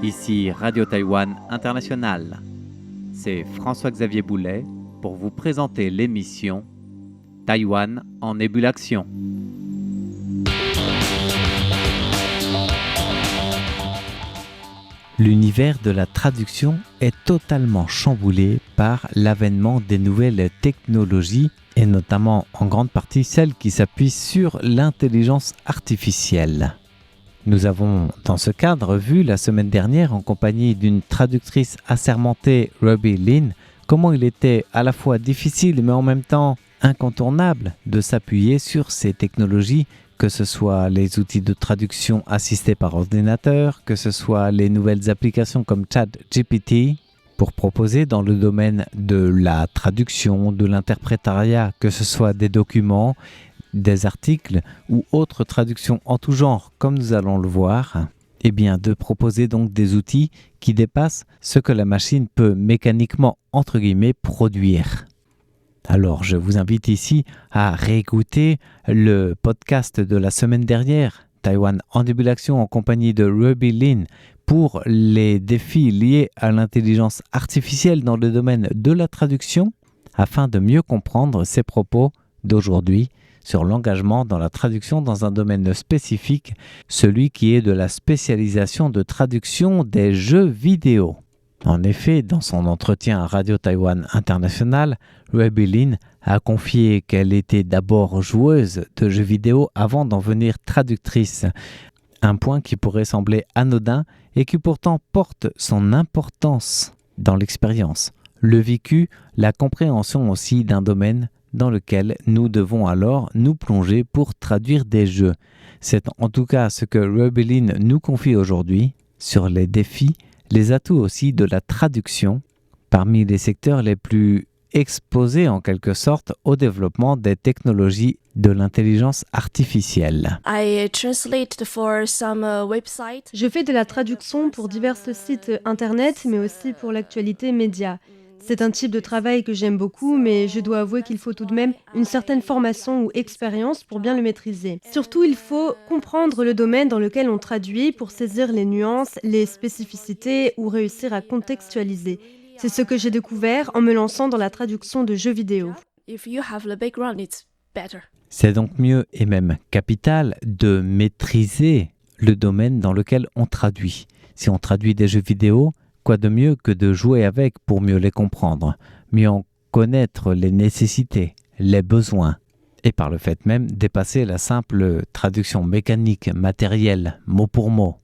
Ici Radio Taïwan International. C'est François-Xavier Boulet pour vous présenter l'émission Taïwan en ébullition. L'univers de la traduction est totalement chamboulé par l'avènement des nouvelles technologies et notamment en grande partie celles qui s'appuient sur l'intelligence artificielle. Nous avons dans ce cadre vu la semaine dernière en compagnie d'une traductrice assermentée, Ruby Lin, comment il était à la fois difficile mais en même temps incontournable de s'appuyer sur ces technologies, que ce soit les outils de traduction assistés par ordinateur, que ce soit les nouvelles applications comme ChatGPT, pour proposer dans le domaine de la traduction, de l'interprétariat, que ce soit des documents, des articles ou autres traductions en tout genre, comme nous allons le voir, eh bien de proposer donc des outils qui dépassent ce que la machine peut mécaniquement, entre guillemets, produire. Alors, je vous invite ici à réécouter le podcast de la semaine dernière, Taïwan en ébullition en compagnie de Ruby Lin, pour les défis liés à l'intelligence artificielle dans le domaine de la traduction, afin de mieux comprendre ses propos d'aujourd'hui sur l'engagement dans la traduction dans un domaine spécifique, celui qui est de la spécialisation de traduction des jeux vidéo. En effet, dans son entretien à Radio Taïwan International, Ruby Lin a confié qu'elle était d'abord joueuse de jeux vidéo avant d'en venir traductrice. Un point qui pourrait sembler anodin et qui pourtant porte son importance dans l'expérience, le vécu, la compréhension aussi d'un domaine dans lequel nous devons alors nous plonger pour traduire des jeux. C'est en tout cas ce que Ruby Lin nous confie aujourd'hui sur les défis, les atouts aussi de la traduction, parmi les secteurs les plus exposés en quelque sorte au développement des technologies de l'intelligence artificielle. Je fais de la traduction pour divers sites internet, mais aussi pour l'actualité média. C'est un type de travail que j'aime beaucoup, mais je dois avouer qu'il faut tout de même une certaine formation ou expérience pour bien le maîtriser. Surtout, il faut comprendre le domaine dans lequel on traduit pour saisir les nuances, les spécificités ou réussir à contextualiser. C'est ce que j'ai découvert en me lançant dans la traduction de jeux vidéo. C'est donc mieux et même capital de maîtriser le domaine dans lequel on traduit. Si on traduit des jeux vidéo, quoi de mieux que de jouer avec pour mieux les comprendre, mieux en connaître les nécessités, les besoins, et par le fait même dépasser la simple traduction mécanique, matérielle, mot pour mot.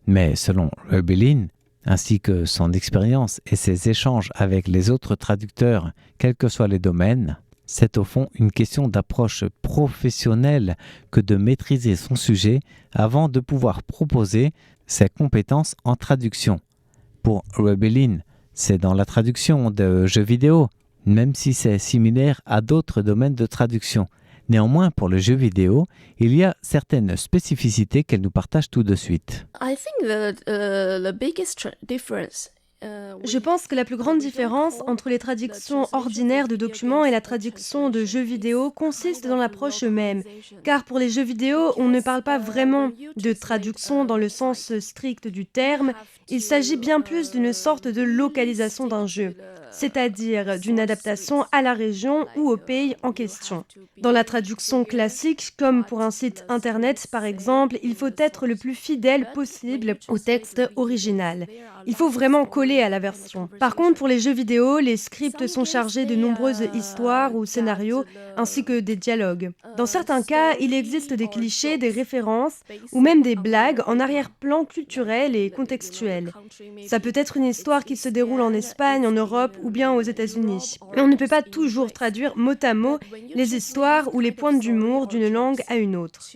Mais selon Ruby Lin, ainsi que son expérience et ses échanges avec les autres traducteurs, quels que soient les domaines, c'est au fond une question d'approche professionnelle que de maîtriser son sujet avant de pouvoir proposer ses compétences en traduction. Pour Ruby Lin, c'est dans la traduction de jeux vidéo, même si c'est similaire à d'autres domaines de traduction. Néanmoins, pour le jeu vidéo, il y a certaines spécificités qu'elle nous partage tout de suite. Je pense que la plus grande différence entre les traductions ordinaires de documents et la traduction de jeux vidéo consiste dans l'approche même. Car pour les jeux vidéo, on ne parle pas vraiment de traduction dans le sens strict du terme, il s'agit bien plus d'une sorte de localisation d'un jeu, c'est-à-dire d'une adaptation à la région ou au pays en question. Dans la traduction classique, comme pour un site internet par exemple, il faut être le plus fidèle possible au texte original. Il faut vraiment coller à la version. Par contre, pour les jeux vidéo, les scripts sont chargés de nombreuses histoires ou scénarios, ainsi que des dialogues. Dans certains cas, il existe des clichés, des références, ou même des blagues en arrière-plan culturel et contextuel. Ça peut être une histoire qui se déroule en Espagne, en Europe ou bien aux États-Unis. Mais on ne peut pas toujours traduire mot à mot les histoires ou les pointes d'humour d'une langue à une autre.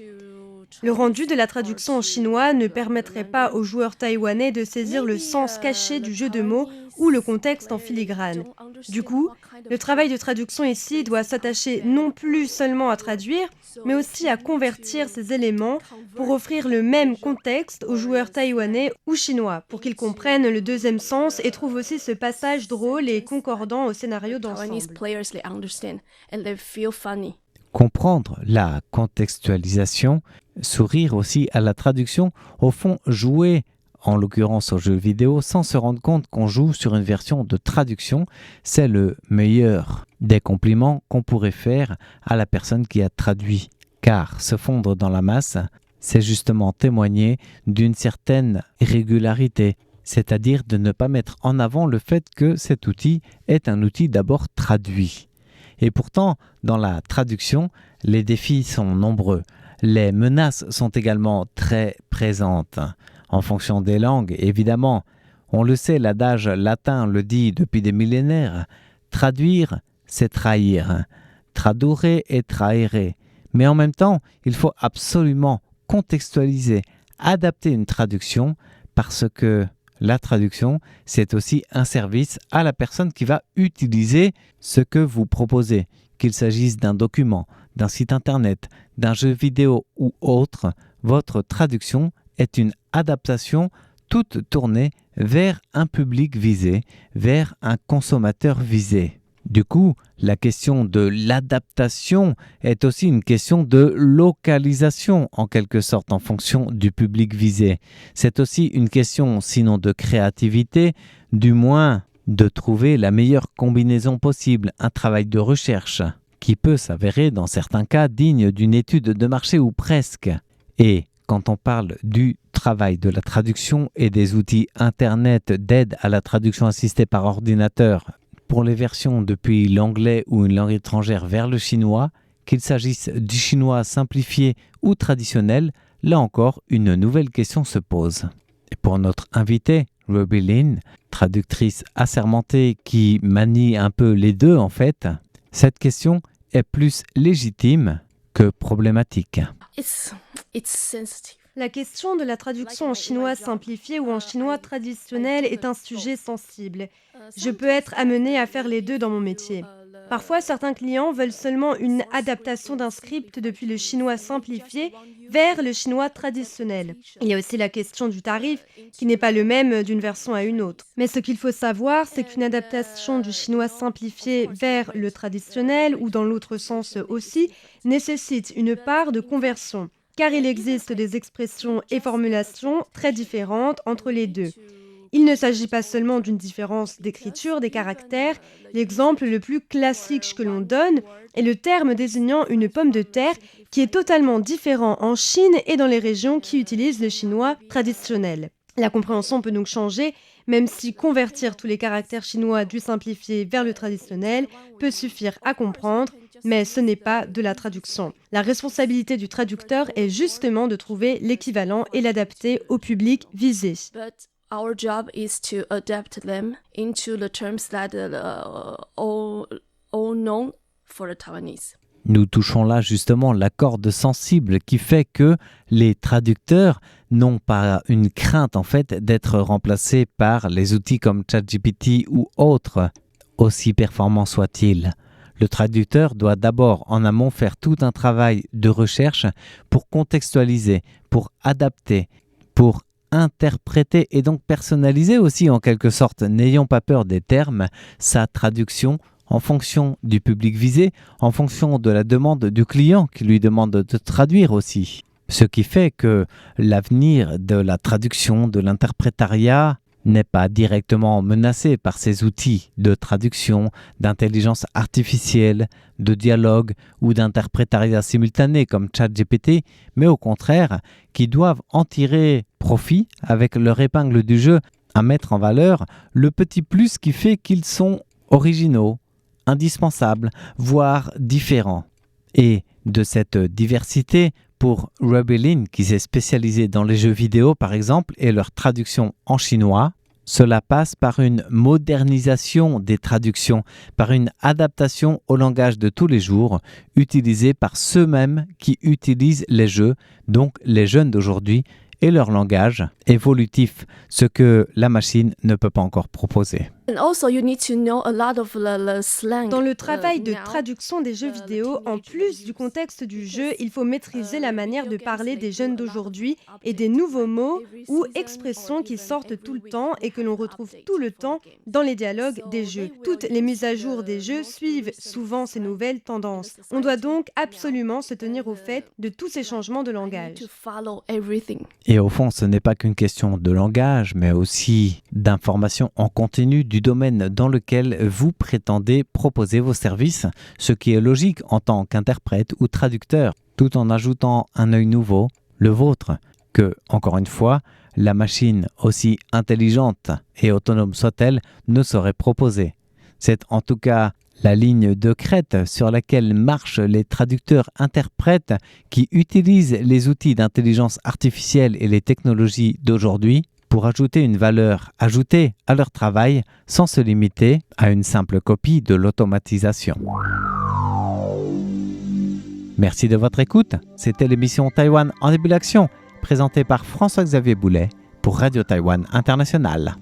Le rendu de la traduction en chinois ne permettrait pas aux joueurs taïwanais de saisir le sens caché du jeu de mots ou le contexte en filigrane. Du coup, le travail de traduction ici doit s'attacher non plus seulement à traduire, mais aussi à convertir ces éléments pour offrir le même contexte aux joueurs taïwanais ou chinois, pour qu'ils comprennent le deuxième sens et trouvent aussi ce passage drôle et concordant au scénario d'ensemble. Comprendre la contextualisation, sourire aussi à la traduction, au fond jouer, en l'occurrence aux jeux vidéo, sans se rendre compte qu'on joue sur une version de traduction, c'est le meilleur des compliments qu'on pourrait faire à la personne qui a traduit. Car se fondre dans la masse, c'est justement témoigner d'une certaine régularité, c'est-à-dire de ne pas mettre en avant le fait que cet outil est un outil d'abord traduit. Et pourtant, dans la traduction, les défis sont nombreux. Les menaces sont également très présentes. En fonction des langues, évidemment, on le sait, l'adage latin le dit depuis des millénaires, traduire, c'est trahir. Tradurre est trahire. Mais en même temps, il faut absolument contextualiser, adapter une traduction parce que la traduction, c'est aussi un service à la personne qui va utiliser ce que vous proposez. Qu'il s'agisse d'un document, d'un site internet, d'un jeu vidéo ou autre, votre traduction est une adaptation toute tournée vers un public visé, vers un consommateur visé. Du coup, la question de l'adaptation est aussi une question de localisation, en quelque sorte, en fonction du public visé. C'est aussi une question, sinon de créativité, du moins de trouver la meilleure combinaison possible, un travail de recherche qui peut s'avérer, dans certains cas, digne d'une étude de marché ou presque. Et quand on parle du travail de la traduction et des outils Internet d'aide à la traduction assistée par ordinateur, pour les versions depuis l'anglais ou une langue étrangère vers le chinois, qu'il s'agisse du chinois simplifié ou traditionnel, là encore, une nouvelle question se pose. Et pour notre invitée, Ruby Lin, traductrice assermentée qui manie un peu les deux en fait, cette question est plus légitime que problématique. It's sensitive. La question de la traduction en chinois simplifié ou en chinois traditionnel est un sujet sensible. Je peux être amenée à faire les deux dans mon métier. Parfois, certains clients veulent seulement une adaptation d'un script depuis le chinois simplifié vers le chinois traditionnel. Il y a aussi la question du tarif, qui n'est pas le même d'une version à une autre. Mais ce qu'il faut savoir, c'est qu'une adaptation du chinois simplifié vers le traditionnel, ou dans l'autre sens aussi, nécessite une part de conversion, car il existe des expressions et formulations très différentes entre les deux. Il ne s'agit pas seulement d'une différence d'écriture des caractères. L'exemple le plus classique que l'on donne est le terme désignant une pomme de terre qui est totalement différent en Chine et dans les régions qui utilisent le chinois traditionnel. La compréhension peut donc changer, même si convertir tous les caractères chinois du simplifié vers le traditionnel peut suffire à comprendre, mais ce n'est pas de la traduction. La responsabilité du traducteur est justement de trouver l'équivalent et l'adapter au public visé. Our job is to adapt them into the terms that all known for the Taiwanese. Nous touchons là justement la corde sensible qui fait que les traducteurs n'ont pas une crainte en fait d'être remplacés par les outils comme ChatGPT ou autres, aussi performants soient-ils. Le traducteur doit d'abord en amont faire tout un travail de recherche pour contextualiser, pour adapter, pour interpréter et donc personnaliser aussi en quelque sorte, n'ayons pas peur des termes, sa traduction en fonction du public visé, en fonction de la demande du client qui lui demande de traduire aussi. Ce qui fait que l'avenir de la traduction, de l'interprétariat n'est pas directement menacé par ces outils de traduction, d'intelligence artificielle, de dialogue ou d'interprétariat simultané comme ChatGPT, mais au contraire, qui doivent en tirer profit avec leur épingle du jeu à mettre en valeur le petit plus qui fait qu'ils sont originaux, indispensables, voire différents. Et de cette diversité, pour Ruby Lin, qui s'est spécialisée dans les jeux vidéo par exemple et leur traduction en chinois, cela passe par une modernisation des traductions, par une adaptation au langage de tous les jours, utilisé par ceux-mêmes qui utilisent les jeux, donc les jeunes d'aujourd'hui, et leur langage évolutif, ce que la machine ne peut pas encore proposer. Dans le travail de traduction des jeux vidéo, en plus du contexte du jeu, il faut maîtriser la manière de parler des jeunes d'aujourd'hui et des nouveaux mots ou expressions qui sortent tout le temps et que l'on retrouve tout le temps dans les dialogues des jeux. Toutes les mises à jour des jeux suivent souvent ces nouvelles tendances. On doit donc absolument se tenir au fait de tous ces changements de langage. Et au fond, ce n'est pas qu'une question de langage, mais aussi d'information en continu du domaine dans lequel vous prétendez proposer vos services, ce qui est logique en tant qu'interprète ou traducteur, tout en ajoutant un œil nouveau, le vôtre, que, encore une fois, la machine, aussi intelligente et autonome soit-elle, ne saurait proposer. C'est en tout cas la ligne de crête sur laquelle marchent les traducteurs-interprètes qui utilisent les outils d'intelligence artificielle et les technologies d'aujourd'hui pour ajouter une valeur ajoutée à leur travail sans se limiter à une simple copie de l'automatisation. Merci de votre écoute. C'était l'émission Taïwan en ébullition, présentée par François-Xavier Boulet pour Radio Taïwan International.